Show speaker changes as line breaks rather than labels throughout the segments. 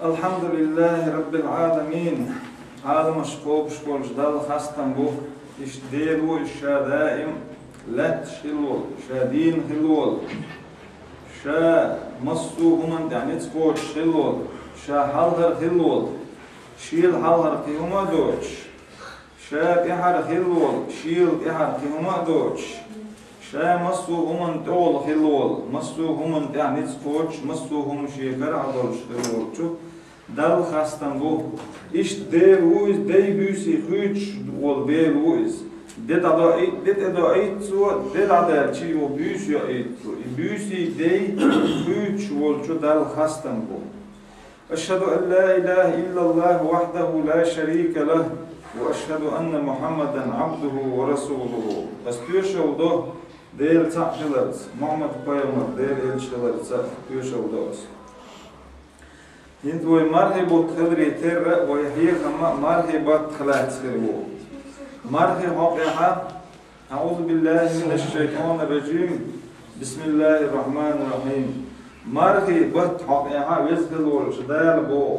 الحمد لله رب العالمين. عالم شقوب شقول جدال خاصة بو اشديلو الشا دائم لا تشلول شادين خلول شا مصو همان يعني تقول شلول شا حلهر خلول شيل حلهر قيوما دوش شا كحر خلول شيل كحر قيوما دوش شا مصو همان دول خلول مصو همان يعني تقول مصو هم شيكر عدول شلول شو دال خاستن بو إيش ديرويز ديبوسي خوش والديرويز det är då ett så det där tio bus jag ett bus i dig خوش والجدال خاستن بو أشهد أن لا إله إلا الله وحده لا شريك له وأشهد أن محمدا عبده ورسوله أستيشوا ده ديل تعجلت محمد قيامر ديل إلشلت أستيشوا ده هندوي مرحبا تخدري ترى ويحيي خما مرحبا خلات خيرو مرحبا حقها أعوذ بالله من الشيطان الرجيم بسم الله الرحمن الرحيم مرحبا حقها ويزغلوا شدال بو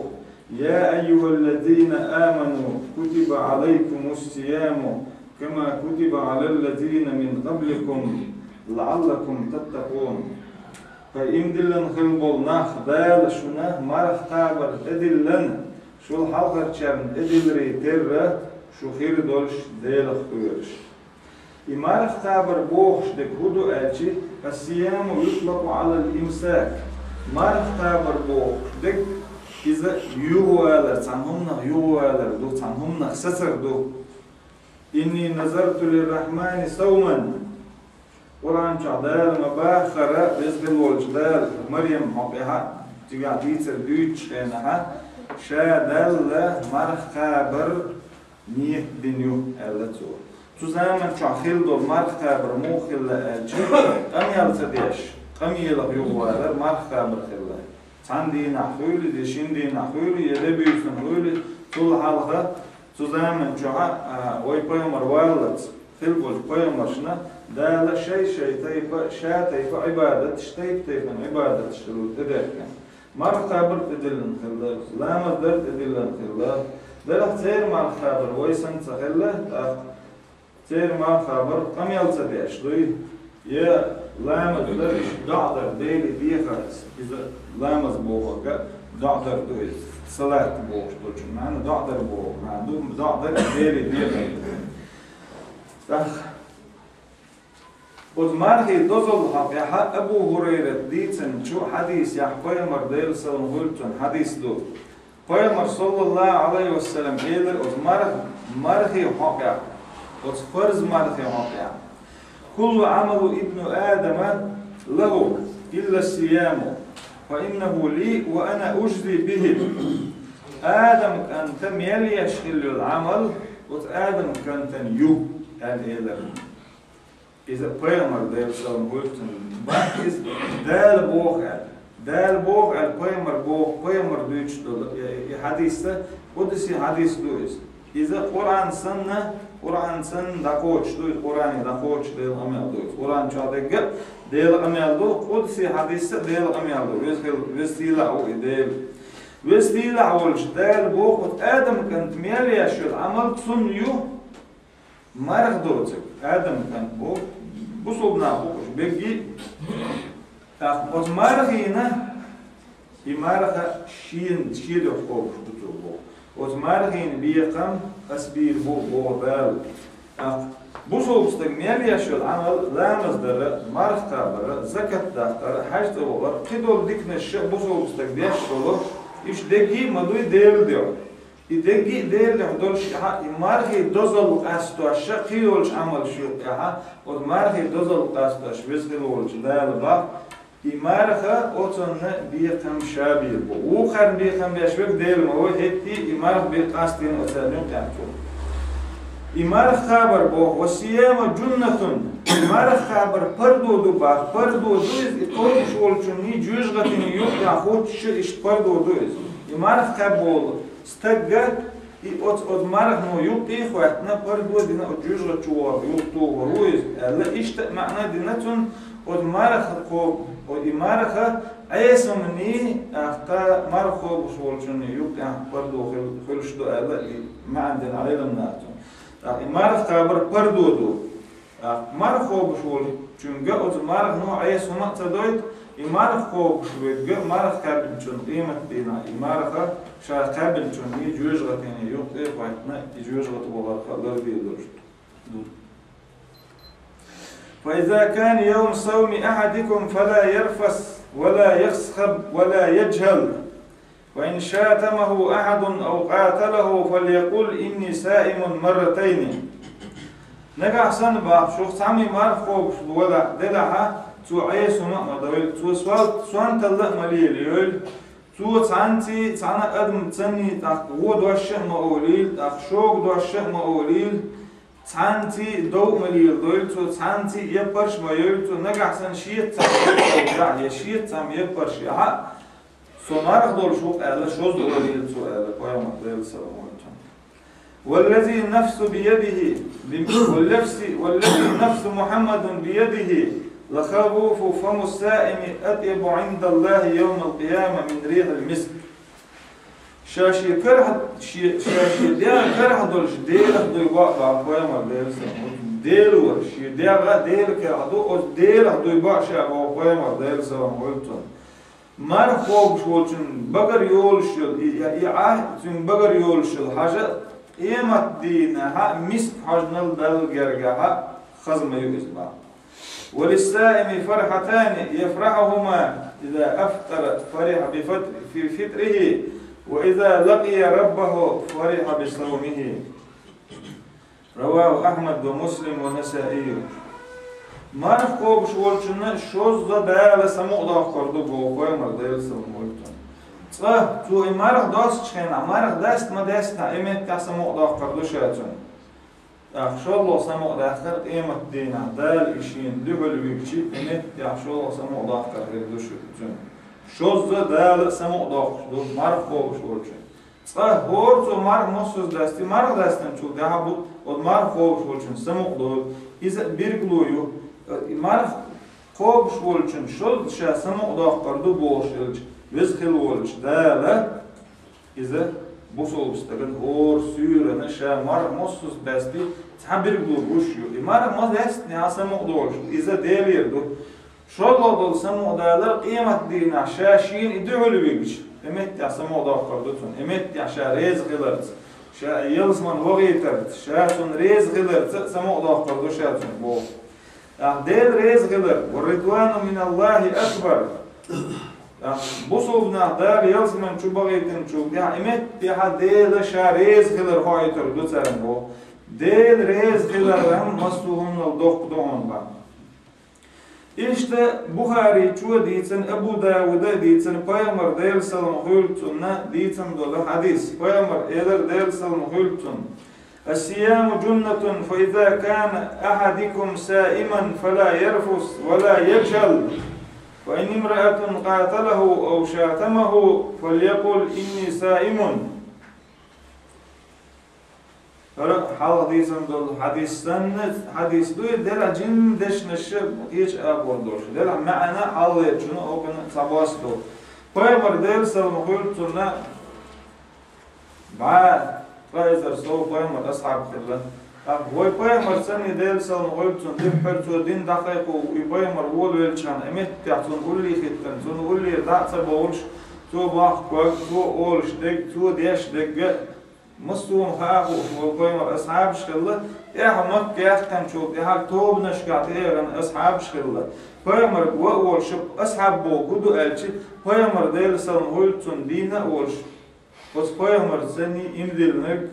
يا أيها الذين آمنوا كتب عليكم الصيام كما كتب على الذين من قبلكم لعلكم تتقون فإن دلن خلبول ناخ دال شونه مرخ تابر ادلن شو الحلقة تشرن ادلري تر شو خير دولش ديل خيرش مرخ تابر بوخش دك هدو أجي الصيام يطلق على الإمساك مرخ تابر بوخش دك إذا يوالر تنهمنا يوالر دو تنهمنا ستر دو إني نظرت للرحمن صوما قرآن شعدال مباخرة بيزغل والجدال مريم حقها تقع ديتر دوتش خينها شادل مرخ خابر نيه دنيو ألتو تزامن شعخيل دول مرخ خابر موخل لأجي قم يلتديش قم يلغ يغوالر مرخ خابر خلا تاندي نحولي ديشين دي نحولي يدبيوس نحولي طول حلقة تزامن شعا ويبايمر والت خلبول بايمرشنا دال شيء تيفا شا تيفا عبادة تشتيف تيفا عبادة تشتلو تدركا مرخابر تدلن خلا لا مصدر تدلن خلا دلخ تير مرخابر ويسن تخلا تير مرخابر قم يلتديش دوي يا لا مصدر دعدر ديلي بيخاس إذا لا مصبوغا دعدر دوي صلاة بوغ دوش معنا دعدر بوغ معنا دعدر ديلي بيخاس وزمارهي دوزل حقها أبو هريرة ديتن شو حديث يح قيمر ديل سلم غلتن حديث دو قيمر صلى الله عليه وسلم إيدر وزمارهي حقها وزفرز مارهي حقها كل عمل ابن آدم له إلا الصيام فإنه لي وأنا أجزي به آدم كانت ميلي يشغل العمل وآدم كانت يو الإيدر إذا قيمر ديل سلم غلتن باكس دال بوغ القيمر بوغ قيمر دوش دول حديثة قدسي حديث دوش إذا قرآن سن دقوش دوش قرآن دقوش ديل أميال دوش قرآن شادق ديل أميال دوش قدسي حديثة ديل أميال دوش وستيلا أو ديل وستيلا أولش دال بوغ آدم كانت ميالي يشيل عمل تسنيو مرخ دوتك آدم كانت بوغ بصوبنا بوغش بيجي أزمارخينا يمارخ شين يحقوش بتوبو أزمارخين بيقام أسبير بو بال بصوب استغنيال يشول عمل لا مصدر مارخ تابر زكاة دفتر حاج تبور قدول ديكنا الشيء بصوب استغنيال شولو إيش دقي مدوي ديل ديو يدقي ديل يحضرش يمارخي دوزل قاستو الشيء قيولش عمل شيء وزمارخي دوزل قاستو شبيزغلولش دال باق إمارخة أوتنا بيقام شابير بو وخر بيقام بيشبك ديل ما هو هتي إمارخ بيقاستين أتانيو تعطو إمارخ خابر بو والصيام جنة إمارخ خابر پردو دو باق پردو دوز إطول شولچوني جوشغتين يوقع خود شئش پردو دوز إمارخ خابول استقى أت مارخ نو يوقع خواتنا پردو دينا جوشغت شوار يوقتو وروز ألا إشتق معنى دينتون ود مارخ كو ود مارخ عيسمني أختا مرخو بشولشني يبقى بردو خلش دو ألا ما عندنا عليه الناتون مرخ كابر بردو دو مرخو بشول چونگه اوز مرخ نو عيسوما تدويت مرخو بشول جه مرخ كابل چون قيمة دينا مرخ شاید كابل چون يجوز غتيني يبقى فايتنا يجوز غتو بغرق غربي درشت فإذا كان يوم صوم أحدكم فلا يرفث ولا يسخب ولا يجهل وإن شاتمه أحد أو قاتله فليقل إني سائم مرتين نجح سنبا شوف سامي مرخوب ولا دلها تو عيسو ما دويل تو سوان تلا مليل يول تو تانتي تانا قدم تاني تاخو دوش موليل تاخشوق دوش موليل تانتي دو مليل دويل تو تانتي يبرش مايول تو نجح سن شيت تام يشيت تام يبرش ها سمارخ دول شوق على شوز دوليل تو على قيام ديل سلام والذي النفس بيده والذي نفس محمد بيده لخوف فم السائم أطيب عند الله يوم القيامة من ريح المسك شاشي كره شاشي ديا كره دولش ديل دو يبقى قيام ديل سلام ديل ورشي ديا ديل كره دو ديل دو يبقى شيء قيام ديل سلام قلتون مر خوب شولشن بقر يولشل يا تون بقر يولشل حاجة قيمة دينها مسك حجنل دل جرجها خزم يوزبا وللسائم فرحتان يفرحهما إذا أفطر فرح في فطره وإذا لقي ربه فرح بصومه رواه أحمد ومسلم والنسائي مر خوب شولشن شوز دال سمو دا خردو بوقوي مردل سمولتون تو امارخ داست چخين امارخ دست ما دست امت تسمو دا خردو شاتون اخشال الله سمو دا خرد امت دينا دال اشين لبل ويكشي امت اخشال الله سمو دا خردو شاتون شوز دال سمو دا خردو مر خوب شولشن هور تو مر مصوص دستی مر دستن چو ده بود od مر خوب شولشن سمو دا إذا بيرجلويو مارخ خوب شولشن شل شا سمو دا قردو بوشلج وزخل ولش دالا إذا بوصل بستقل هور سيرة نشا مار مصوص بستي تعبير بلوشيو مار ما دست نها سمو دولش إذا ديلير دو شل دول سمو دالا قيمة دينا شاشين إدعول بيجش إمت يا سمو دا قردوتون إمت يا شا ريز غلرت شا يلزمن وغيترت شا سون ريز غلرت سمو دا قردو شاتون بو ديل ريز غلر والرضوان من الله أكبر بوصوبنا دار يلزمن شو بغيتن شو يعني إمت بها ديل شا ريز غلر هايتر دو ترن بو ديل ريز غلر هم مصوهم الدوق دون با İşte Buhari çuva diysen Ebu Davud'a diysen Peygamber değil salam hültünne diysen dolu hadis Peygamber eğer değil salam hültün الصيام جنة فإذا كان أحدكم سائما فلا يرفث ولا يجهل وإن امرأة قاتله أو شاتمه فليقل إني سائم حديث دوي دل جن دش نشب هيج أبوردوش دل معنا حاله شنو أو كنا تباستو فيمر دل سلم قلتنا بعد فايزر سو فيمر أصحاب خلا هو فيمر سني دل سلم قلتن دبحر تو دين دقيق ويفيمر وول ويلشان أمت تعطون قول لي ختن تون قول لي دعت بقولش تو باخ كوك تو أولش دق تو ديش دق مصوم هاهو وقيمر أصحاب شخلة إيه مكة يحكم شو إيه توب نشكات إيه أصحاب شخلة قيمر وأول شب أصحاب بو قدو ألشي قيمر ديل سلم هولتون دينا أولش بس قيمر سني إمدلنك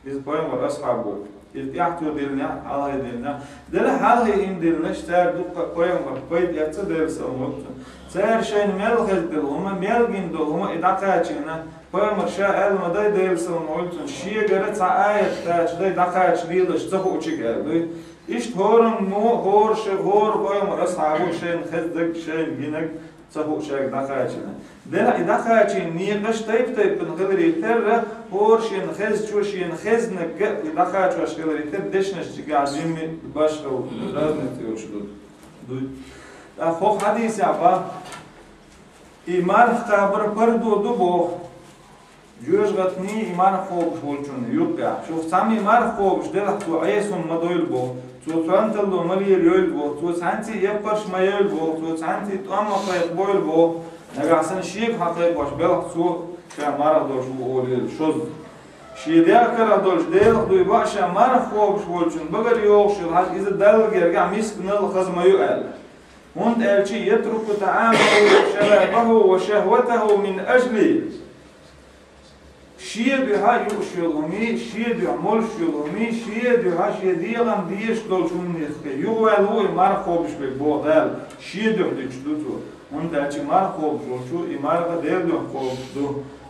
إذ قيمر أصحاب بو إذ يحتو ديلنا على ديلنا دل حالي إمدلنش تار دقة قيمر قيد يحتو ديل سلم هولتون سير شين ملغز دل هما ملغين دل هما إدعقاتشينا Peygamber şah elmaday değilsin olsun. Şiye göre ayet taçday daqaç diyorlar çahuçi geldi. İşte horun mu hor şey hor Peygamber ashabı şeyin xezdik şeyin ginek çahuçak daqaçını. Dela daqaçın niye qaş tayp bin qadri terra hor şeyin xez çu şeyin xeznek daqaç vaş qadri ter deşneş gazim başqa raznet yolşuldu. Xoh hadis yapa İman kabır pardodu bu. Yüzgatni iman خوبش bolchun yuqqa. Şu sami iman خوبش de tu aysun madoil bu. Tu santallo maliyel yol bu. Tu santi yapqarsh mayol bu. Tu santi amma qayq boil bu. Nagasan şiyek haqay baş bel tu şamara doş bu olil şoz. Şiyde kara doş del duy başa mar خوبش bolchun. Bagar yoq şu hal iz dalgerga misknal khazmayu al. Hund elçi yetruku ta'amahu wa sharabahu wa shahwatahu min ajli شيء بها يوشلومي شيء بيعمل شلومي شيء بها شيء ديغان ديش دولشون نخكي يغوالو إمار خوبش ببوغال شيء ديش دوتو وندالش إمار خوبش وشو إمار ديل دو خوبش دو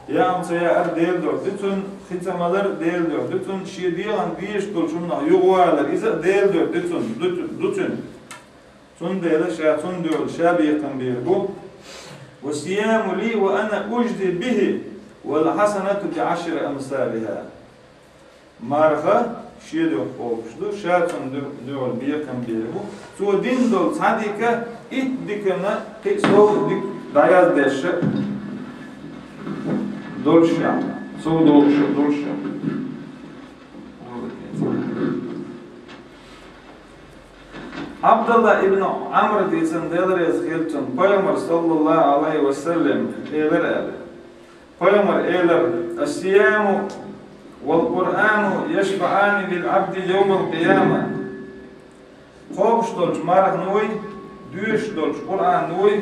يا أمسيا أر ديل دو دتون خيتمالر ديل دو دتون شيء ديغان ديش دولشون يغوالر إذا ديل دو دتون تون ديل شاتون دول شابيقن بيربو والصيام لي وأنا أجدي به والحسنة بعشر أمثالها marha şiye dök olmuştu. Şartın döl bir yakın bir bu. So din dol sadika it dikene so dik dayaz deşe dolşa. So dolşa. Abdullah ibn Amr diysen deler yazgıltın. Peygamber sallallahu aleyhi ve sellem eler. Peygamber eler. As-siyamu والقرآن يشفعان للعبد يوم القيامة. خوش دولش مارك نوي دوش دولش قرآن نوي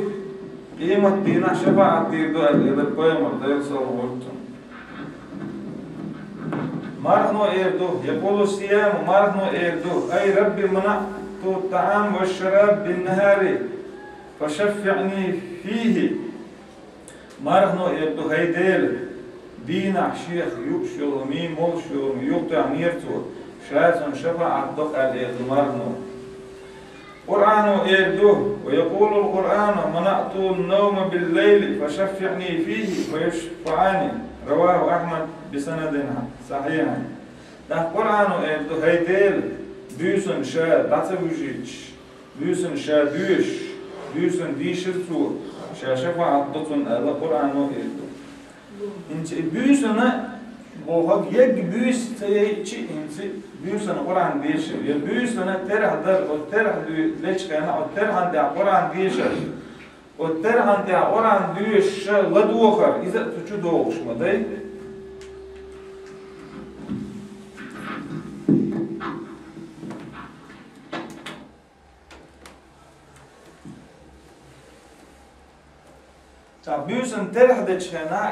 قيمة دينا شفاعة ديردو إلى القيامة ديرسل وقتن. مارك نو إيردو يقول الصيام مارك نو إيردو أي ربي منعت الطعام والشراب بالنهار فشفعني فيه. مارك نو إيردو هيديل دينا شيخ يبشلمي ملشلم يقطع نيرتو شاذن شفاعة دقة الإغمارنو قرآن إردو ويقول القرآن منعت النوم بالليل فشفعني فيه فيشفعني رواه أحمد بسند صحيح. ده قرآن إردو هيديل بيسن شا داتبوجيتش بيسن شا دوش بيسن ديشرتو شا شفاعة دقن القرآن إردو İnce büyüsüne boğak yek büyüs teyçi ince büyüsüne Kur'an değişir. Ya büyüsüne terhadır o terhadü leçkana o terhanda Kur'an değişir. O terhanda Kur'an değişir la doğar. İza tuçu doğuşma değil. büyüsün terhde çıkana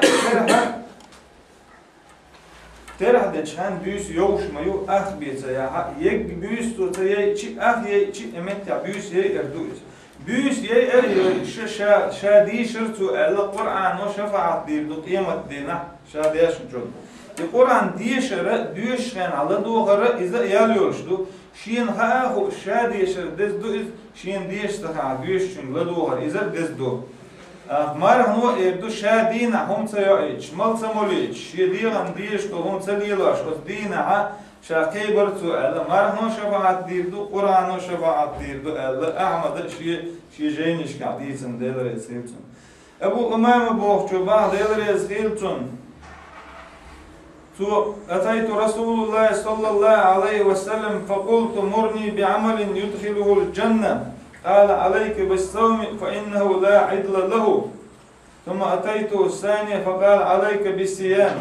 terhde çıkan büyüs yoğuşmayı biyse ya yek büyüs tutaya içi ye içi emet ya büyüs ye erduyuz büyüs ye şadi şirtu el Kur'an o şefaat dir du kıyamet dina şadi yaşmıyor. Kur'an diye şere düşen Allah doğru iza yalıyordu. Şin ha şadi şer dezdu şin diye staha düşün la doğru iza dezdu. Marhnu erdu şadina hum sayıç mal samoliç şediğan diye şu hum salilaş o dina ha şakaybertu Allah marhnu şefaat dirdu Kur'an'ı şefaat dirdu Allah Ahmed şiyeceğiniş kadiysin deler esirtun Ebu Umame boğçu bağ deler esirtun tu ataytu Resulullah sallallahu aleyhi ve sellem fekultu murni bi'amelin yudhiluhul cennet قال عليك بالصوم فإنه لا عدل له ثم أتيته الثانية فقال عليك بالصيام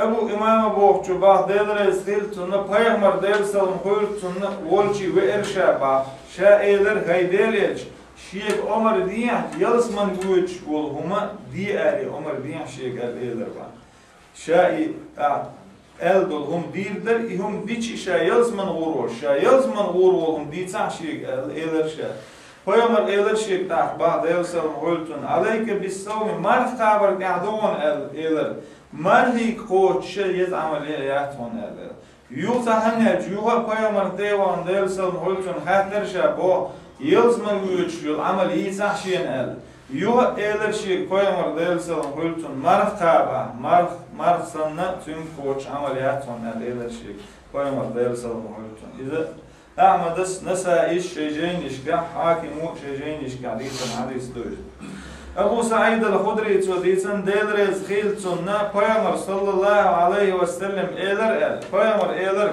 Ebu İmam boğçu bağ delir estiltunu Peygamber dersalım koyurtunu volçi ve erşaba şailer haydeliç Şeyh Ömer diye yalısman güç bol huma diğeri Ömer diye şeyh elder var şai eldol hum dirder ihum diçi şayalsman uğur şayalsman uğur hum diçan şey eler şey Peygamber eler şey ta ba dersalım holtun aleyke bis savmi marh tabar qadon eler marhi koç şey yez ameliyat on eler yusa hanel yuha Peygamber devan dersalım holtun hatler şey bo yalsman güç yol ameliyat şey el yuha eler şey Peygamber dersalım holtun marh tabar marh sanna tüm koç ameliyat on eler şey Peygamber dersalım holtun iza Ahmed Nesai şeyceyn işga hakimu şeyceyn işga hadis Ebu Sa'id al-Hudri to diysen delrez khiltsonna Peygamber sallallahu aleyhi ve sellem eyler Peygamber eyler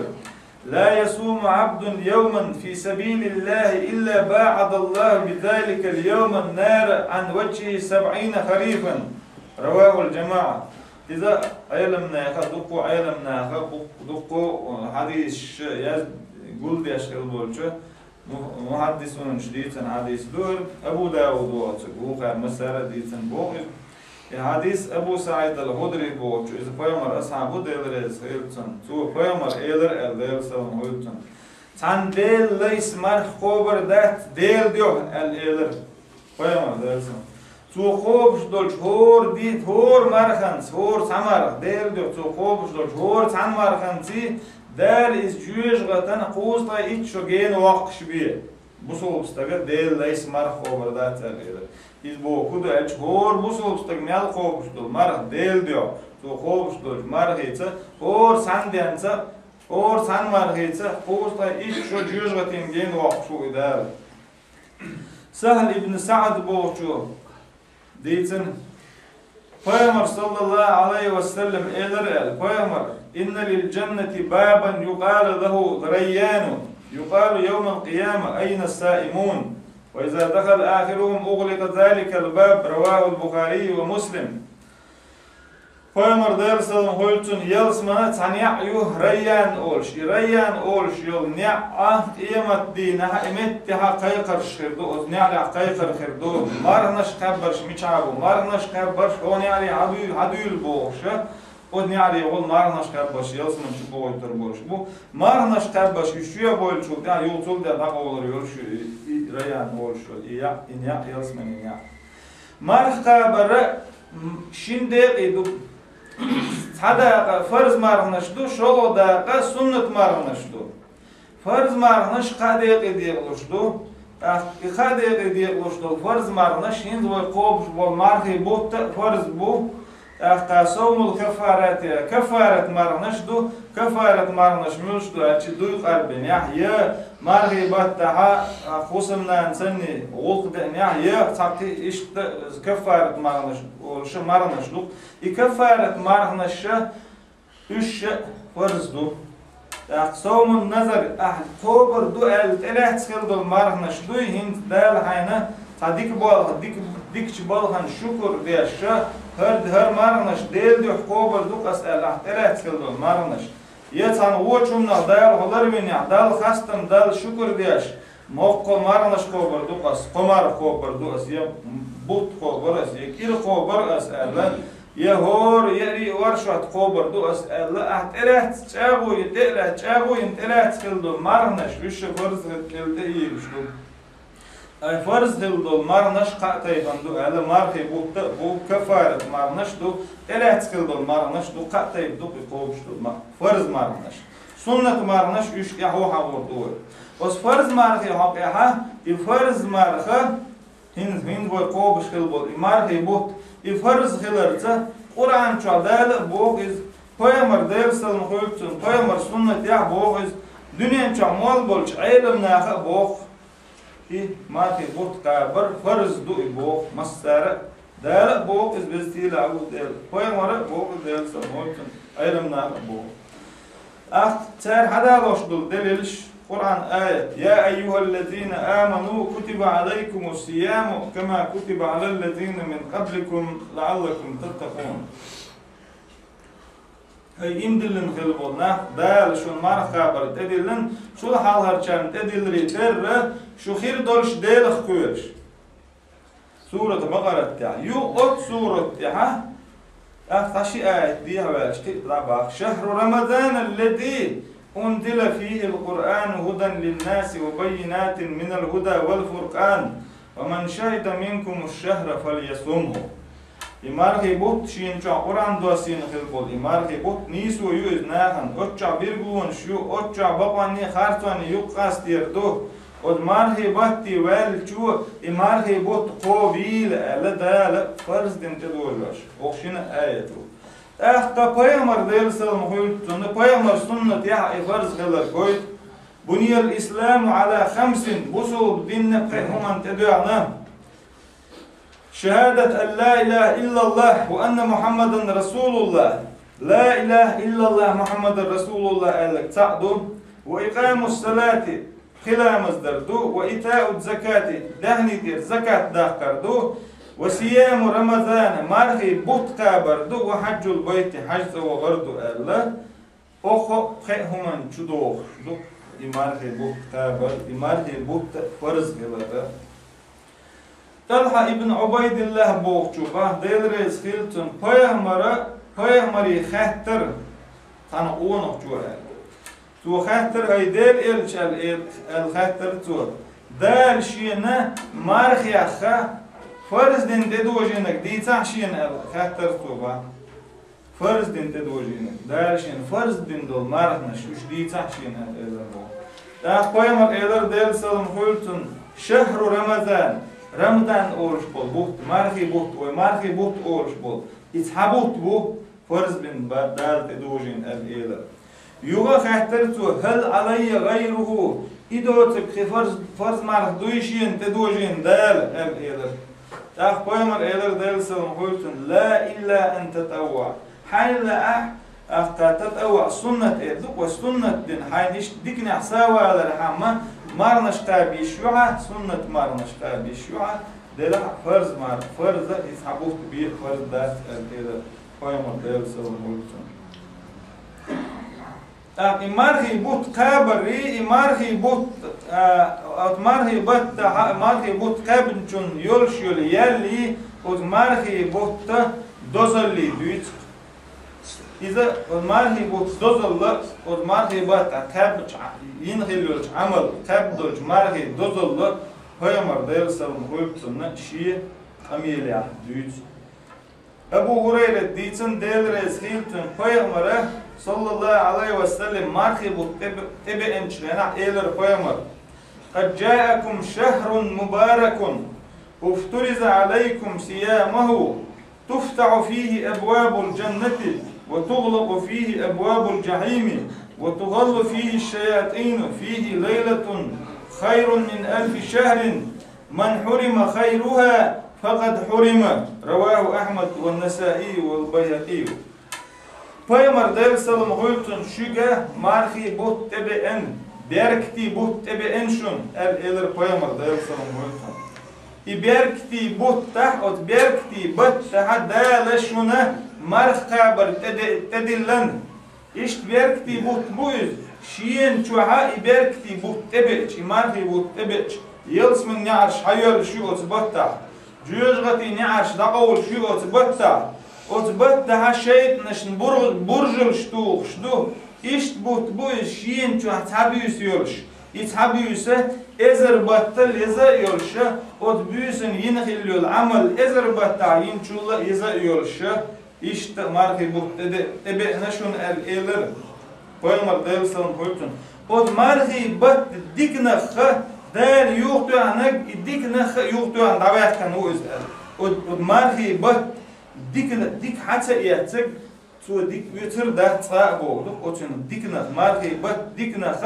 La yasumu abdun yevmen fi sabilillahi illa ba'adallahu bidhalika al-yevmen nar an vecihi 70 harifan Ravahul cema'a İza aylamna duqqu aylamna duqqu hadis yaz gul yaşkıl bolçu muhaddisun diysen hadis dur Ebu Davud bolçu bu kadar mesela diysen bu hadis Ebu Sa'id al-Hudri bolçu iz Peygamber ashabı delrez hiltsan tu Peygamber eyler eldersan hiltsan san del leys mar khober dat del diyor eyler Peygamber dersan tu khobs dolç hor dit hor markhans hor samar del diyor tu khobs dolç hor san markhansi Dal is Jewish gatan quzla it shogen waqsh bi. Bu so'bstaga del leys mar xoberda tagir. Iz bu kudu elch hor bu so'bstag mel qobshdul mar del diyor. Tu qobshdul mar hitsa hor san densa hor san mar hitsa quzla it sho Jewish gatin gen waqsh udar. Sahl ibn Sa'd boğçu deytsin Peygamber sallallahu aleyhi ve sellem eyler Peygamber inna lil cenneti baban yuqalu lahu rayyan yuqalu yawm al-qiyamah ayna as-sa'imun ve iza dakhala akhiruhum ughliqa zalika al-bab rawahu al-Bukhari ve Muslim Peygamber dersallam hoytun yalsmana taniyyu rayyan olş yol ni'a qiyamat dina emet ha qayqar shirdu oz ni'a qayqar khirdu marnash qabr michabu marnash qabr oni ali adul boşa o ni'a yol marnash qabr yalsman şu boytur boş bu marnash qabr şu boyçu da yoltul da olur şu rayyan olş ya yalsman ya marh qabr şimdi Hada farz marğnaşdu, şoloda sünnet marğnaşdu. Farz marğnaş qadaq ediyordu. Qadaq ediyordu. Farz marğnaş hind ve qob bol marği bu farz bu. Qasomul kafarat marğnaşdu. Kafarat marğnaş mülşdu. Açı duy qalbin ya marği battaha khusumnan sanni olqdan ya taqi işte kafarat marğnaş olşu marğnaşdu. Kafarat marğnaşı üç farzdu. Somun nazar tober du el telahskil marğnaşdu hind dal hayna tadik bol dikç bolhan şükür diyaşa her marğnaş del diyor tober du qas el telahskil marğnaş Yetan uçumna dal holar beni dal khastam dal şükür diyaş moqqo marğnaş tober du qas qomar tober du as ya but tober as ya kil tober as el يهور يري ورشات قبر دو أسأل أحترت جابو يتلا جابو ينتلا تخلدو مرنش وش فرز هتلده يبشلو أي فرز هتلدو مرنش قاتي بندو على مرخي بو كفارة مرنش دو تلا تخلدو مرنش دو قاتي بدو بقوبشلو فرز مرنش سنة مرنش وش يحو حور دو بس فرز مرخي حقيقة يفرز مرخه هند بو قوبش خلبو مرخي بو İfarz hilarca Kur'an çaldal boğuz Peygamber dersalım koyupsun Peygamber sünnet ya boğuz dünyen çamal bolç ilim naha boğ ki mati burt kabar farz du boğ masara dal boğuz biztil avu del Peygamber boğuz dersalım koyupsun ilim naha boğ ter hada loşdul deliliş Kur'an ayet ya eyyuhellezine amanu kutiba aleykumus siyamu kema kutiba alellezine min qablikum la'allakum tattaqun Hey imdilin khilbolna dal şun mar khabar tedilin şul hal harçan tedilri terre şu khir dolş del khuyr Surat Baqara ta yu ot surat ta tashi ayet diye velşti rabah şehru ramazan ellezî أنزل فيه القرآن هدى للناس وبينات من الهدى والفرقان ومن شهد منكم الشهر فليصمه İmarhi bot şinço Kur'an duasını kılbol İmarhi bot nisu yüz nahan otça bir gün şu otça babani hartani yuqas dirdo od marhi batti vel chu İmarhi bot qovil ala dal farz dente dollar oxşin ayet Ahta Peygamber dersalım koyulduğunda Peygamber sünnet ya farz kılar koyut. Buniyel İslamu ala khamsin busul dinne qeyhuman tedü'ana. شهادة أن لا إله إلا الله وأن محمدا رسول الله. لا إله إلا الله محمد رسول الله ألك تعدو. وإقام الصلاة خلامز دردو. وإيتاء الزكاة دهني دير زكاة داخردو. وصيام رمضان مرخي بوتقا بردو. وحج البيت حج وغردو ألا أخو خيهمن شدوخ دو إمارخي بوتقا برد إمارخي بوت فرز بلده. طلحة ابن عبيد الله بوخشوبه ديلريز خيلتون پیغمبری خاطر تن اونق جوه تو خاطر ای دل الخاطر تو دار شينا مرخي أخا فرز دين تدوجينك دي تعشين الخاطر تو با فرز دين تدوجينك دار شين فرز دين دول مرخنش وش دي تعشين الالبو دا قيمر ايدر ديل سلم خلتون شهر رمضان اورش بول بوت مرخي بوت ومرخي بوت اورش بول يتحبوت بو فرز بن بدال تدوجين الإيلر يوغا خاطرتو هل علي غيره إدوتك فرز مالك دويشين تدوجين دال الإيلر تاخ بويمر إيلر دال سلم قلتن لا إلا أن تتوع حين لا أختا تتوع سنة إيدوك وسنة دين حين إيش ديكني حساوة على الحمى مارنش قابي شوعة سنة مارنش قابي شوعة دلا فرز مار فرز يسحبوه بيه فرز دات الإيلر قيمة ديل سلم قلتن إمارخي بوت قابري إمارخي بوت قابنشون يولشيول يلي إمارخي بوت دوزلي دويت إذا إمارخي بوت دوزل إمارخي بوت قابش ينخيلوش عمل قابدوش إمارخي دوزل قيمة ديل سلم قلتن شيء أميليا دويت أبو هريرة ديتن ديل رئيس خيلتن قيمة صلى الله عليه وسلم مرحبا تبع انشرنا إلى قيمر قد جاءكم شهر مبارك افترض عليكم صيامه تفتح فيه أبواب الجنة وتغلق فيه أبواب الجحيم وتغل فيه الشياطين فيه ليلة خير من 1000 شهر من حرم خيرها فقد حرم رواه أحمد والنسائي والبيهقي Paymar dayl salım hoytun şuga marhi bot tebe en berkti bot tebe en şun elir paymar dayl salım hoytun I berkti bot tah ot berkti bot tah dayla şuna marh qabar tedillan İşt berkti bot buyuz şiyen çuha I berkti bot tebe I marhi bot tebe yels min ni'arş hayal şu ot bot tah cüyüzgati ni'arş daqavul şu ot bot tah أثبت ده شيء نشن برجل شدو إيش بوت شين شو هتحبيوس يولش يتحبيوس إزر بطل إزا يولش أثبيوسن ينخيل يول عمل إزر بطل ينشولا إزا يولش إيش تماركي بوت تبع نشون الإلر قيمر ديل سلام قلتن أثماركي بط ديكنا خ دار يوقتو عنك ديكنا خ يوقتو عن دعوات كانوا إزر أثماركي بط ديك حتى يعتق تو ديك يتر ده تصابو دوك اوتن ديكنا ماركي بات ديكنا خ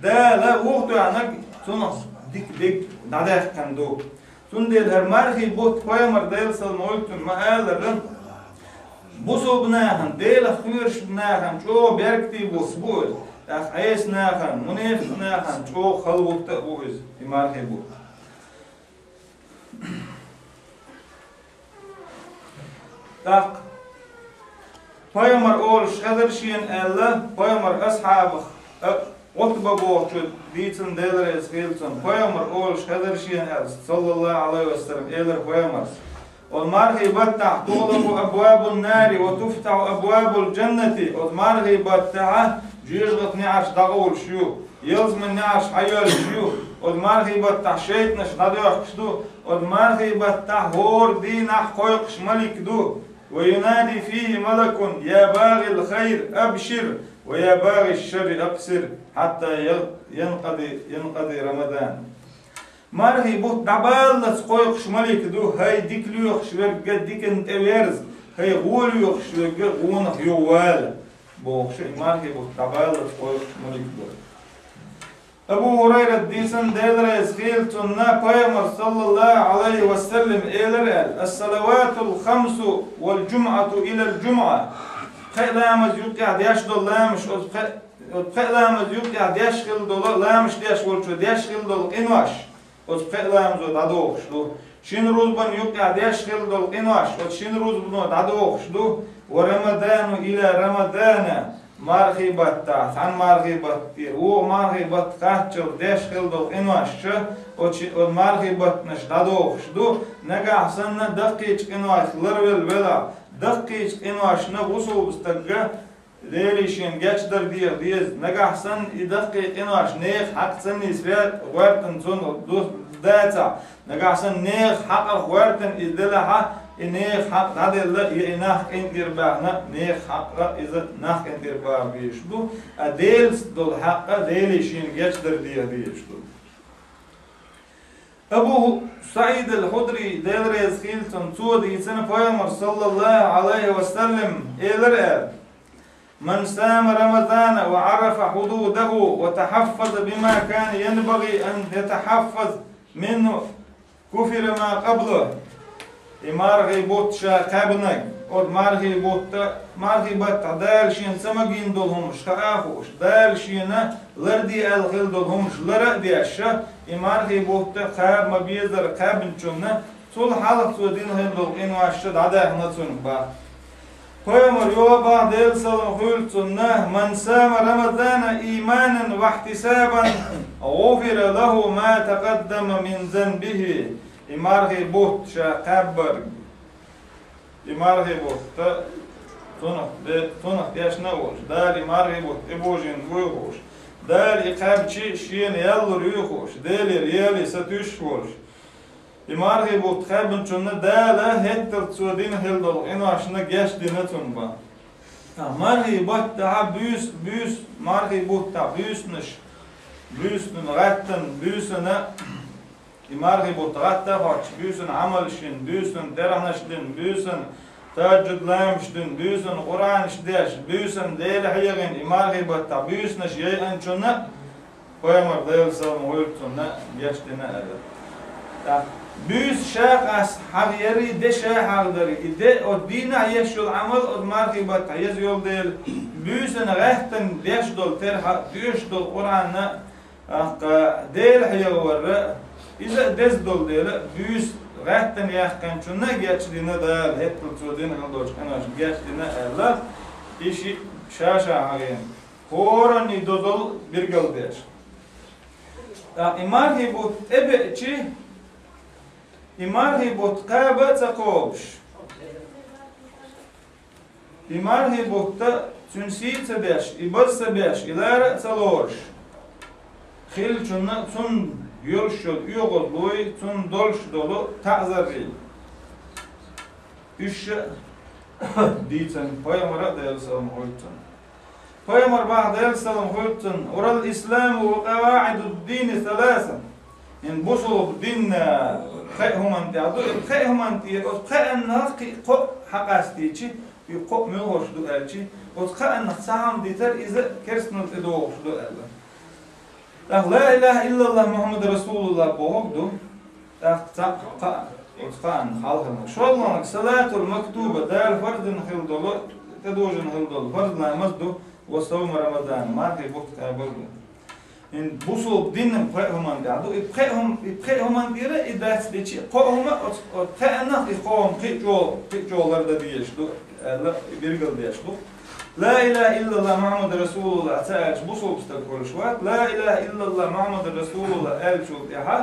ده لا وقتو عنك تونس ديك ناداخ كندو تون ديل هر ماركي بوت قيمر ديل سل نولتن ما قالرن بوسو بناهن ديل خيرش بناهن شو بيركتي بوس بوز اخ عيس ناهن منيف ناهن شو خلوت بوز ماركي بوت داق Paymar olş ederşiyen elle Paymar ashabı Otba boğuşu diýsin deler esgilsin Paymar olş ederşiyen el sallallahu aleyhi ve sellem eler Paymar ol marhibat tahtuğlu abwabun nari ve tuftahu abwabul cenneti ol marhibat ta'a jüzgat ni'aş dağul şu yılz min ni'aş hayal şu ol marhibat ta şeytnaş nadiyakşdu ol marhibat ta hor dinah koyqş malikdu وينادي فيه ملك يا باغي الخير أبشر ويا باغي الشر أقصر حتى ينقضي رمضان مرهي بوت دبالس قويقش ملك دو هاي ديكليوخ شوك ديك انت ويرز هاي غوليوخ شوك غونخ يوال بوخش مرهي بوت دبالس قويقش ملك دو Ebu Hureyre diysen değilreyiz khiltunna Peygamber sallallahu aleyhi ve sellem eğler es-salavatul khamsu vel cum'atu ilel cum'a qe'lamız yuqyad yaşdollamış o qe'lamız yuqyad yaşgıl dolu lamış yaş bolçu yaşgıl dolu invaş o qe'lamız o dadı oquşdu şin ruzban yuqyad yaşgıl dolu invaş o şin ruzban dadı oquşdu ve ramadanu ila ramadana marhibatta han marhibattir o marhibat qaçıl yaşgıl dolu invaş o marhibat naş dadı oquşdu nagahsanna daqiq invaşlar vela daqiq invaşna usul istagga Değilişin geçtir diyez. Negahsan daqiq invaş neyh haqsan nisbet vartan son data. Negahsan neyh haqq vartan izdelaha neyh haqq hadella inah indirbahna neyh haqqa iz nah indirbah bişdu. Adel dol haqqa değilişin geçtir diyezdu. Ebu Sa'id el-Hudri değilreyiz khiltun tuğdi isene Peygamber sallallahu aleyhi ve sellem eğler من سام رمضان وعرف حدوده وتحفظ بما كان ينبغي أن يتحفظ منه كفر ما قبله marhi botça qabnag od marhi bat dal shin samagin dolhumuş xaaxuş dal shina lardi al khil dolhumuş lara diasha marhi botta qab mabiyazar qabn chunna sul halaq sudin hil dol inwashda dada hnasun ba Peygamber yola ba'del salam khultunna man sama ramadana imanan wa ihtisaban ghufira lahu ma taqaddama min zanbihi imarhi bot shaqabar imarhi bot tonaq yaşna ol dal imarhi bot ebojin vuyoş dal iqabchi shin yallur yuhoş delir yali satush ol imarhi bot qabn chunna dala hetter tsudin hildol inwashna geçdine tunba marhi bot da büs marhi bot da büsnish büsnun rattan büsna imarhi bot ratta hoch büsn amal shin büsn deranashdin büsn tajud lamshdin büsn quran shdesh büsn dela hayagin imarhi bot da büsnish yegan chunna Peygamber deyilsam oyultunna geçdine ada büs şaqas hagyeri de şaqdari ide o dina yeşul amal o marhibat yez yol del büsün rahtan yaşdol ter yaşdol Qur'anna del hayawara iza dezdol del büs rahtan yaqkan chunna geçdine da hep tutudin haldochkana geçdine Allah işi şaşa hagen horani dodol bir galder imarhi bu ebeçi imarhi bot qaba taqobsh imarhi botta tünsi tsabesh ibad sabesh ilara tsalorsh khil chunna tun yolshod yogol boy tun dolsh dolu ta'zari ish ditsan Peygamber deyilsam hoytun Peygamber deyilsam hoytun oral islam ve qavaidud din thalatha in busul dinna خيهم أنت أدو خيهم أنت خيان ناقي قو حقاستيشي يقو ملوش دو ألشي وخيان نخسهم ديتر إذا كرسنل إدوش دو ألا لا إله إلا الله محمد رسول الله بوهب دو خيان خالقنا شو الله صلاة المكتوبة دال فرد نخل دولو تدوج نخل دولو فرد لا مزدو وصوم رمضان ما في وقت قابلو in busul dinnem qehman gadu qehman dire idas dichi qohma o ta'na qom qijollarda diyeshdu Allah birgal diyeshdu la ilaha illallah muhammad rasulullah ta'aj busul istaqbolishwat la ilaha illallah muhammad rasulullah elchul yaha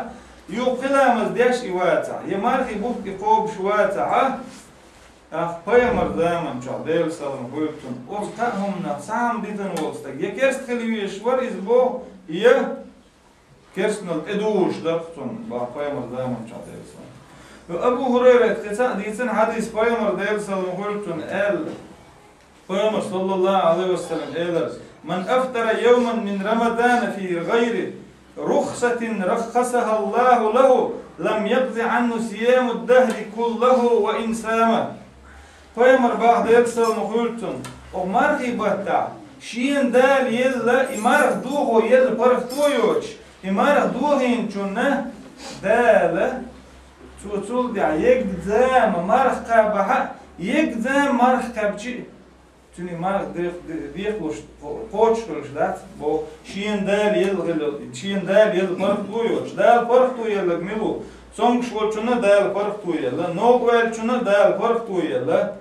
yuqilamiz desh iwata yamarhi buqi qob shwata Peygamber zaman çaldel salam koytun o tahumna sam ditan olsta yekerst khaliwish var izbo ya kersnal eduş daqtun ba Peygamber zaman çaldel salam ve Ebu Hureyre kısa diysen hadis Peygamber deyil salam koytun Peygamber sallallahu aleyhi ve sellem eler men aftara yevmen min Ramazan fi gayri rukhsatin rakhasaha Allah lahu lam yaqzi anhu siyamud dahri kullahu ve insama Peygamber deyil salam koytun o marhibatta شين دال يلا إمارة دوغو يلا برخ تويوش إمارة دوغين شونه دال تول دع يقدام مرخ قابها يقدام مرخ قابشي توني مرخ ديقلوش قوتشلوش دات بو شين دال يلا شين دال يلا برخ تويوش دال برخ تويلا ميلو سونغ شولشونه دال برخ تويلا نوغوال شونه دال برخ تويلا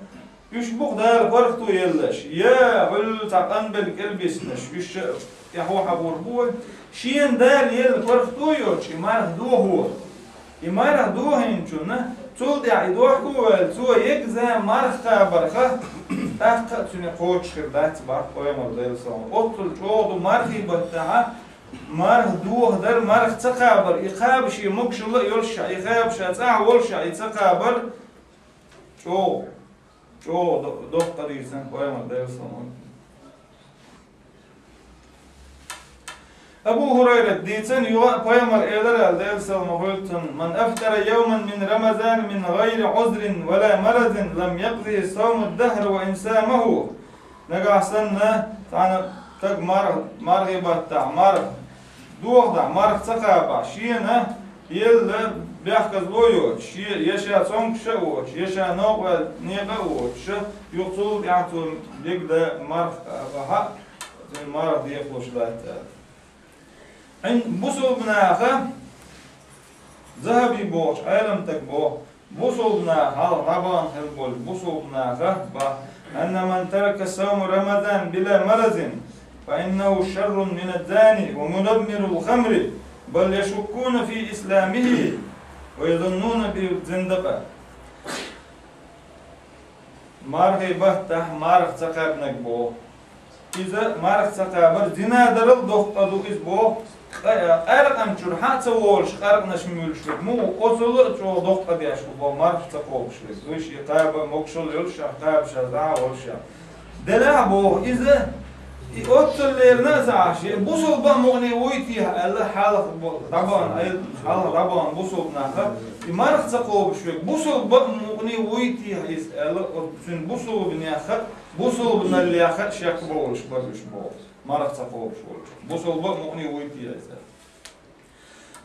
يشبخ دال فرق تو يلاش يا هل تعقن بالكلبسنش يش يحو حبور بول شين دال يل فرق تو يوش يمار دو هو يمار دو هنشونه تول دع يدوح كول تو يجزا مرخه برخه تاخ تني قوش خردات بار قويم دال سون اوتل جود مرخي بتاع مرخ دو هدر مرخ تقابر يخاب شي مكشل يلش يخاب شاع ولش يتقابر شو دكتور يسمى قوام دايوسون أبو هريرة ديتن قوام الإدارة دايوسون مقولتن من أفطر يوما من رمضان من غير عذر ولا مرض لم يقضي صوم الدهر وإن سامه نجا سنة تعنا كج مرغبة تاع مرغ دوغ تاع مرغ تقابع شينا يلا بيحكز لويوش يشا صنك شوش يشا نوغ نيغوش يقصد يعطو بيقدا مرخ بحق المرض يخلوش ذات عند بوصل بناخه ذهبي بوش عالم تكبو بوصل بناخه طبعا هالبول بوصل بناخه أن من ترك صوم رمضان بلا مرض فإنه شر من الزاني ومدمر الخمر بل يشكون في إسلامه ويظنون بالزندقة مرغبة تح مرغ تقابنك بو إذا مرغ تقابر زنا درل دختدو إز بو أرقم شرحات سوولش أرق نشمولش مو أصل شو دختد ياش بو مرغ تقوبش ويش يقاب مكشل يلش قاب شزع ولش دلع بو إذا أوتل ليرنا زعشي بوصل بقى مغني ويتيها الله حالق طبعا أي حالق طبعا بوصل بناخه يمارخ تقوب شوي بوصل بقى مغني ويتيها الله سن بوصل بناخه بوصل بنا اللي أخذ شيك بولش برش بول مارخ تقوب شوي بوصل بقى مغني ويتيها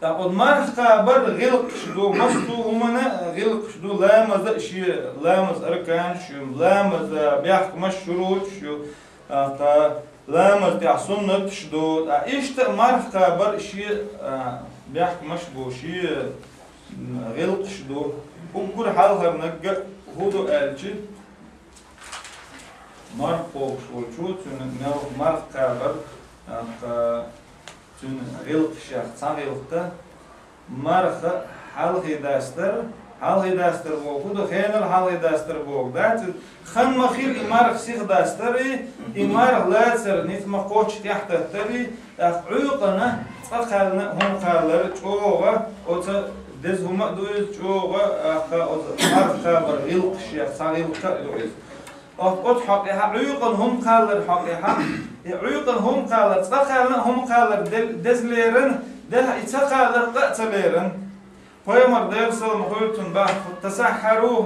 تاخد مارخ قابر غلق شدو مستو همنا غلق شدو لامز شيء لامز أركان شو لامز بيحك مش شروط شو لامز تاع سنة شدود إيش مرخ قابر شيء بيحكي مش بو شيء غلق شدود وكل حالها بنجا هودو ألشي مرخ فوق شو تون مرخ قابر تون غلق شيء صار غلقته مرخ حالها داستر حالها داستر بو هودو خينر حالها داستر بو دات خن مخير إمارة سيخ داستري إمارة لاتر نيت مقوش تحت التري عيقنا فقالنا هم قالر جوغا أوتا دز هما دوز جوغا أرخ قابر غلق شيخ صغير كألوز أوت حقيقة عيقنا هم قالر حقيقة عيقنا هم قالر فقالنا هم قالر دز ليرن ده إتقالر قتليرن فيمر ديرسل مقولتن بعد تسحروا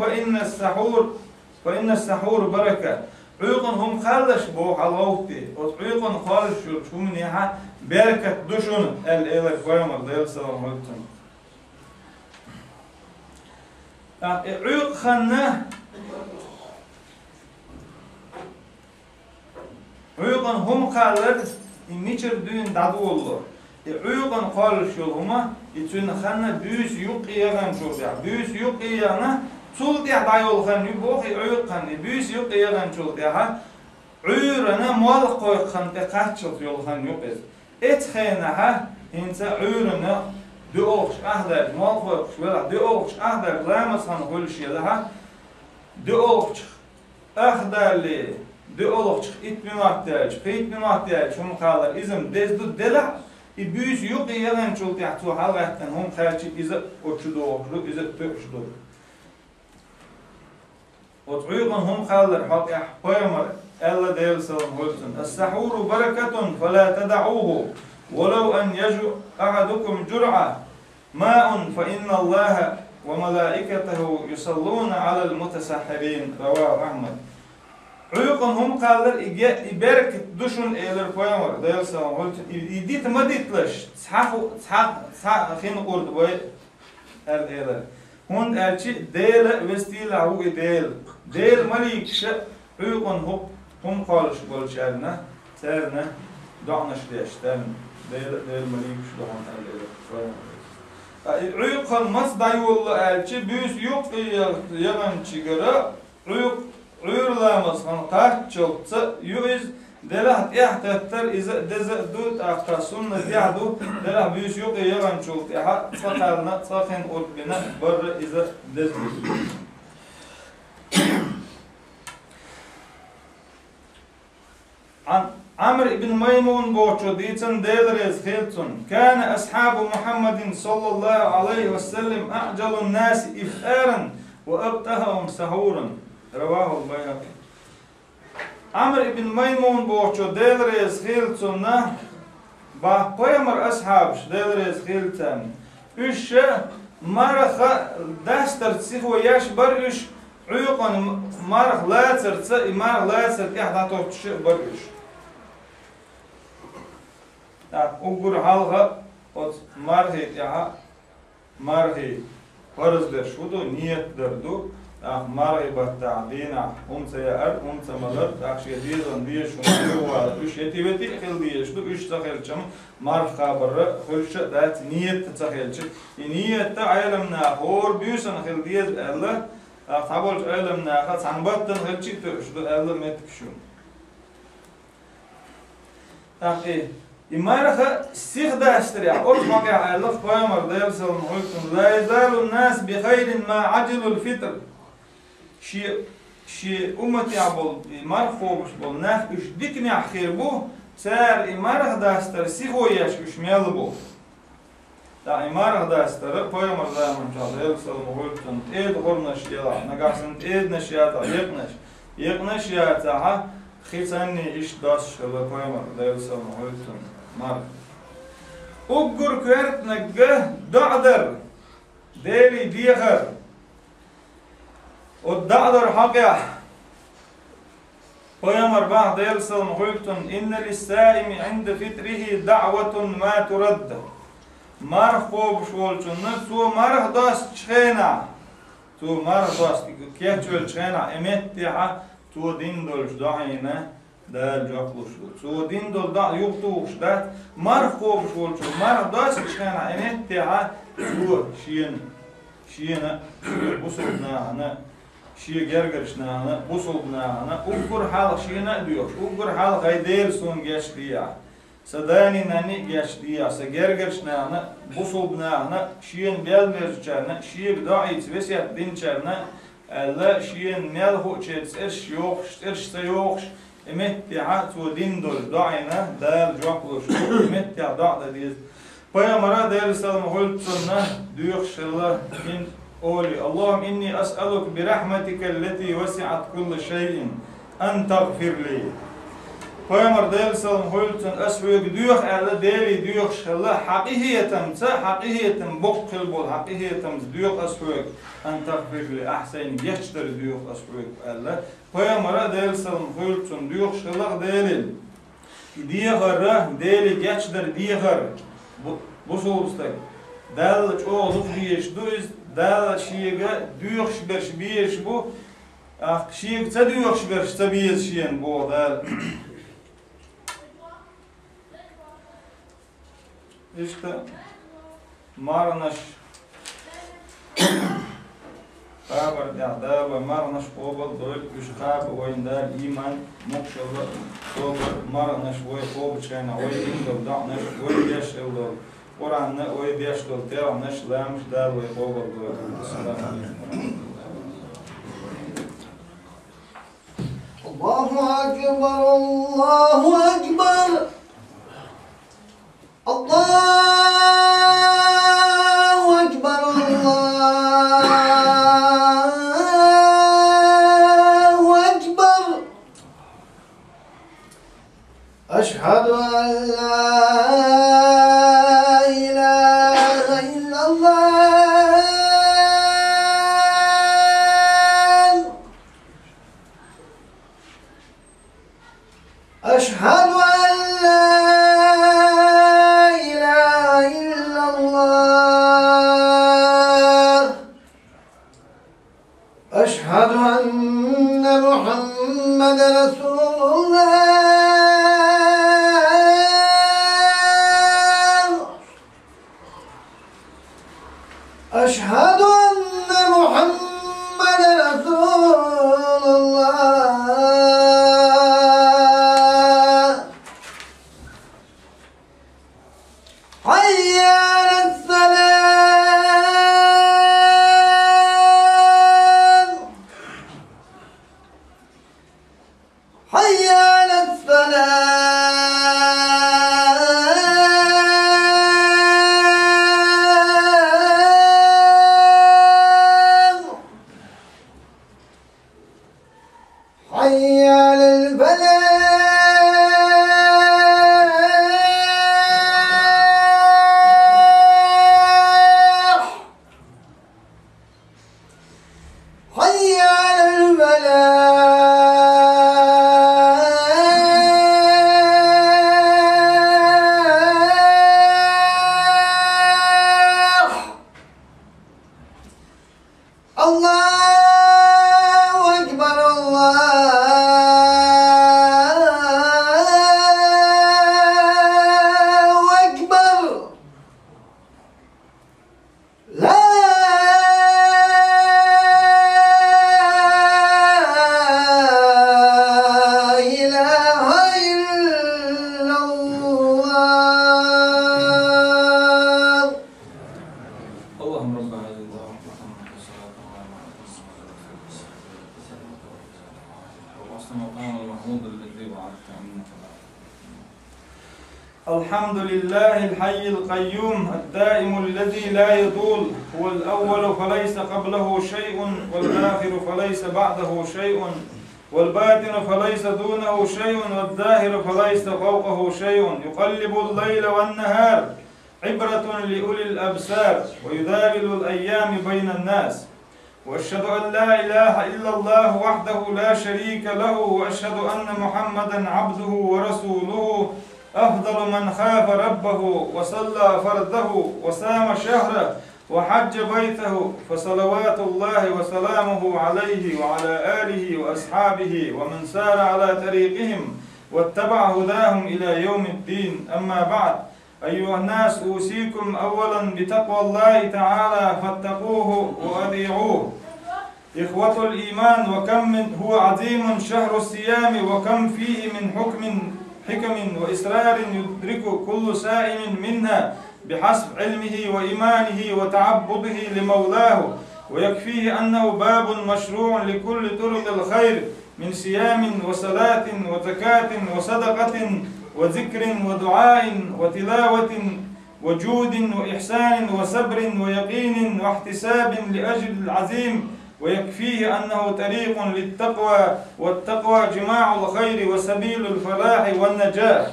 فإن السحور بركة عيقن هم خالش بو حلوتي وعيقن خالش شو من يها بركة دشون الإله فيمر ديرسل مقولتن عيق خنا عيقن هم خالش يميشر دين دادو الله عيقن خالش هما يتون خنا بيس يقيان شوفيا بيس يقيانا تول دي دايول خن يبوخي عيق خن بيس يقيان شوفيا عيرنا مال قوي خن تقاتشل يول خن يوبس اتخينها انت عيرنا دوخش اهدر مال قوي ولا دوخش اهدر لامس خن كل شيء لها دوخش اهدر لي دوخش اتمناتاج قيتمناتاج هم قالر ازم دزدو دلع İbüs yok yalan çok yaptı halaktan hom karşı ize oçudu ize töküşdü. Otuyuqan hom qallar haq yahpayamar Allah deyil salam olsun. Es-sahuru bereketun fela tad'uhu ولو أن يجو أحدكم جرعة ماء فإن الله وملائكته يصلون على المتسحرين رواه أحمد. عيق uygun hum kalır iberk duşun eler koyamar. Değilse idit maditlaş. Sah hin urdu boy eler. Hund elçi değil vestila hu değil. Değil malik ş uygun hum kalış bolçarına serne doğanışlaştan. Değil malik şu doğan eler. Uyuk kalmaz dayollu elçi büyüs yok yalan çıgara uyuk uyurlamaz han kaç çoksa yüz delah ihtatlar iz dezadut aftasun yahdu delah büyüs yok yalan çok ha sakalna sakin ortbina bar iz dezadut an عمرو بن ميمون بوچو ديتن ديلرز خيلتون كان أصحاب محمد صلى الله عليه وسلم أعجل الناس إفطارا وأبطأهم سحورا رواه البيهقي عمرو بن ميمون بوچو ديلرز خيلتون با قيمر أصحاب ديلرز خيلتن üç marx دستر تسيخو ياش بر üç عيقن marx لا ترت marx لا ترت إحدى توتش بر üç Ugur halga od marhi ya marhi farzdır şudu niyetdir du marhi batta dina umsaya umsamalar akşe dizon diye şunu var üç etiveti khil diye şudu üç tahelçam marh haberı hülşe dat niyet tahelçi niyette alemna hor büyüsen khil diye Allah tabol alemna ha sanbattan hülçi şudu Allah metkşu tahi إمارة استخدام أشتري أرفع الله قيامر ديرسل محيطن لا يزال الناس بخير ما عجل الفطر شيء أمتي عبول إمارة خوبش بول ناخ إش ديكني أخير بو سار إمارة داستر سيخو ياش إش ميل بو دا إمارة داستر قيامر دائما شاء ديرسل محيطن إيد غرنش يلا نقاسن إيد نشياتا يقنش ياتا خيساني إش داس شلا قيامر ديرسل محيطن مار أجر كرت نجه دعدر ديلي ديخر والدعدر حقيا قيامر بعض يرسل محيطن إن للسائم عند فطره دعوة ما ترد مرخ خوب شولچن تو مرخ داس چخينا تو مرخ داس كيچول چخينا امتها تو دين دولش دعينا دال جاكوشو سو دين دول دا يوتوش دات مرخ خوب شولچو مرخ داس چخينا امتها تو شينا بوسلنا انا شي gergerشنا انا بوسلنا انا اوغر حال شينا ديوش اوغر حال غيدير سون geçtiya sadani nani geçtiya sa gergerشنا انا بوسلنا انا شين belmerçerna şi da'i vesiyat dinçerna alla şin melhu çets erş yok erşte yok emettiha tu dindol da'ina dal jokluş emettiha da'da diz Paymara dersel muhultsunna duyuqşilla in قولي اللهم إني أسألك برحمتك التي وسعت كل شيء أن تغفر لي. Paymar dersel muhultsun asfiyek duyuq ala deli duyuq şalla haqiqiyetem sa haqiqiyetem boqqil bol haqiqiyetem duyuq asfiyek an tagfir li ahsen geçtir duyuq asfiyek ala Paymara dersel muhultsun duyuq şalla deli diyagara deli geçtir diyagar bu soğustak dal çoğuluq diyeş duyuz dal şiye duyuq şiberş biyeş bu şiye sa duyuq şiberş tabiyeş şiyen bu dal İşte marnaş kabar ya da ve marnaş obal doyup üşkab oyunda iman mokşola dolar marnaş oy obçana oy indol danaş oy yaşıldı Kur'an'ı oy yaşıldı teranaş lamış da oy obal doyup
Allahu Ekber Allahu Ekber Allahu Ekber Allahu Ekber Eşhedü en la ilahe illallah أشهد أن لا إله إلا الله أشهد أن محمد رسول الله أشهد أن محمد رسول الله حي على السلام حي على السلام حي على الفلاح حي على الفلاح الله أكبر الله أكبر لا إله إلا الله
اللهم رب هذه الدعوة محمد والصلاة والسلام مقام المحمود الذي وعدت عنك. الحمد لله الحي القيوم الدائم الذي لا يطول هو الأول فليس قبله شيء والآخر فليس بعده شيء والباطن فليس دونه شيء والظاهر فليس فوقه شيء يقلب الليل والنهار عبرة لأولي الأبصار ويداول الأيام بين الناس وأشهد أن لا إله إلا الله وحده لا شريك له وأشهد أن محمدا عبده ورسوله أفضل من خاف ربه وصلى فرده وصام شهره وحج بيته فصلوات الله وسلامه عليه وعلى آله وأصحابه ومن سار على طريقهم واتبع هداهم إلى يوم الدين. أما بعد، أيها الناس، أوصيكم أولا بتقوى الله تعالى فاتقوه وأطيعوه. إخوة الإيمان، وكم هو عظيم شهر الصيام وكم فيه من حكم وإسرار يدرك كل سائم منها بحسب علمه وإيمانه وتعبده لمولاه، ويكفيه أنه باب مشروع لكل طرق الخير من صيام وصلاة وزكاة وصدقة وذكر ودعاء وتلاوة وجود وإحسان وصبر ويقين واحتساب لأجل العظيم، ويكفيه أنه طريق للتقوى، والتقوى جماع الخير وسبيل الفلاح والنجاة.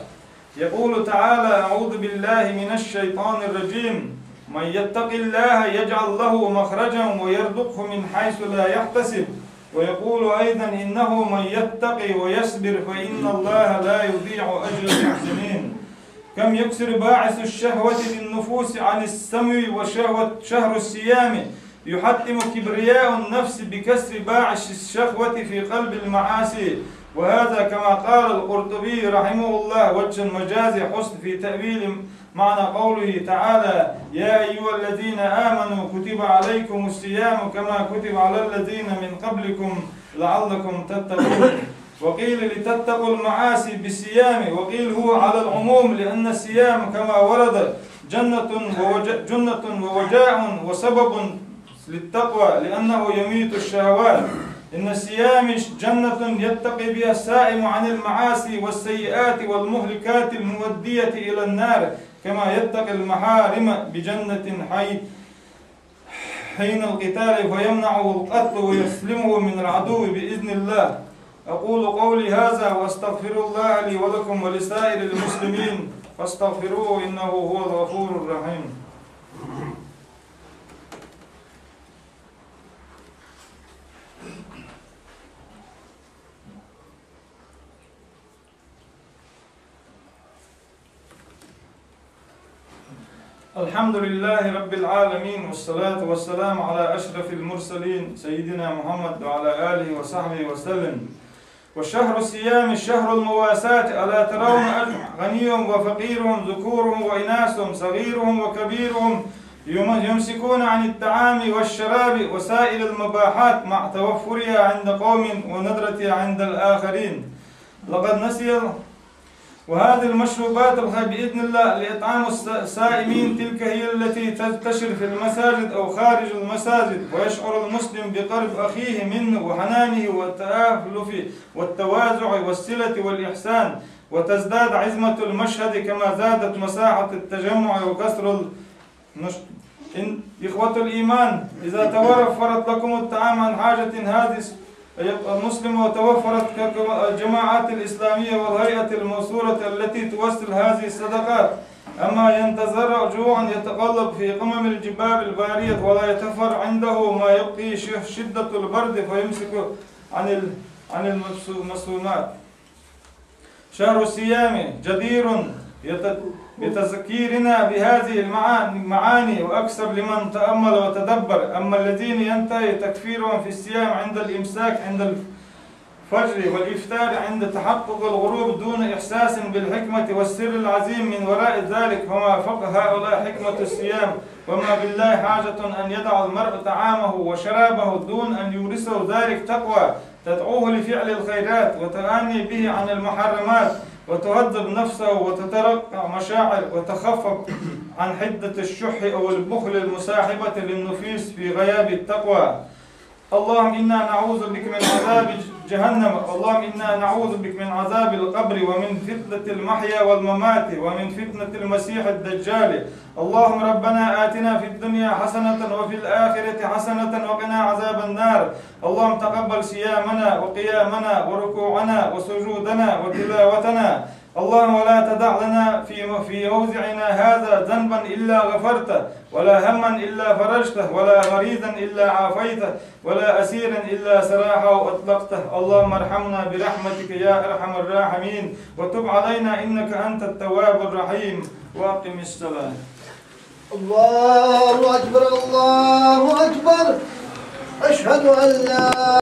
يقول تعالى: أعوذ بالله من الشيطان الرجيم: من يتق الله يجعل له مخرجا ويرزقه من حيث لا يحتسب. ويقول أيضا: إنه من يتقي ويصبر فإن الله لا يضيع أجر المحسنين. كم يكسر باعث الشهوة للنفوس عن السمو وشهوة شهر الصيام، يحتم كبرياء النفس بكسر باعث الشهوة في قلب المعاصي. وهذا كما قال القرطبي رحمه الله وجه المجاز حسن في تأويل معنى قوله تعالى: يا أيها الذين آمنوا كتب عليكم الصيام كما كتب على الذين من قبلكم لعلكم تتقون. وقيل لتتقوا المعاصي بالصيام، وقيل هو على العموم، لأن الصيام كما ورد جنة ووجاء وسبب للتقوى لأنه يميت الشهوات. إن الصيام جنة يتقي بها السائم عن المعاصي والسيئات والمهلكات المودية إلى النار، كما يتقي المحارم بجنة حين القتال فيمنعه القتل ويسلمه من العدو بإذن الله. أقول قولي هذا وأستغفر الله لي ولكم ولسائر المسلمين فاستغفروه إنه هو الغفور الرحيم. الحمد لله رب العالمين والصلاة والسلام على أشرف المرسلين سيدنا محمد وعلى آله وصحبه وسلم. والشهر الصيام شهر المواساة، ألا ترون غنيهم وفقيرهم ذكورهم وإناثهم صغيرهم وكبيرهم يمسكون عن الطعام والشراب وسائر المباحات مع توفرها عند قوم وندرتها عند الآخرين. لقد نسي وهذه المشروبات بإذن الله لإطعام السائمين تلك هي التي تنتشر في المساجد أو خارج المساجد، ويشعر المسلم بقرب أخيه منه وحنانه والتآلف والتوازع والصلة والإحسان، وتزداد عزمة المشهد كما زادت مساحة التجمع وكسر إخوة الإيمان، إذا توفرت لكم الطعام عن حاجة هذه المسلم وتوفرت الجماعات الإسلامية والهيئة الموصولة التي توصل هذه الصدقات، أما ينتظر جوعا يتقلب في قمم الجبال البارية ولا يتفر عنده ما يبقي شدة البرد فيمسك عن المصومات. شهر الصيام جدير بتذكيرنا بهذه المعاني وأكثر لمن تأمل وتدبر. أما الذين ينتهي تكفيرهم في الصيام عند الإمساك عند الفجر والإفطار عند تحقق الغروب دون إحساس بالحكمة والسر العظيم من وراء ذلك، فما فوق هؤلاء حكمة الصيام، وما بالله حاجة أن يدع المرء طعامه وشرابه دون أن يورثه ذلك تقوى تدعوه لفعل الخيرات وتغني به عن المحرمات وتهذب نفسه وتترقى مشاعر وتخفف عن حدة الشح أو البخل المصاحبة للنفوس في غياب التقوى. اللهم إنا نعوذ بك من عذاب جهنم، اللهم إنا نعوذ بك من عذاب القبر ومن فتنة المحيا والممات ومن فتنة المسيح الدجال. اللهم ربنا آتنا في الدنيا حسنة وفي الآخرة حسنة وقنا عذاب النار. اللهم تقبل صيامنا وقيامنا وركوعنا وسجودنا وتلاوتنا. اللهم ولا تدع لنا في موضعنا هذا ذنبا إلا غفرته، ولا هما إلا فرجته، ولا مريضا إلا عافيته، ولا أسيرا إلا سراحه وأطلقته. اللهم ارحمنا برحمتك يا أرحم الراحمين، وتب علينا إنك أنت التواب الرحيم. وأقم الصلاة.
الله أكبر الله أكبر. أشهد أن لا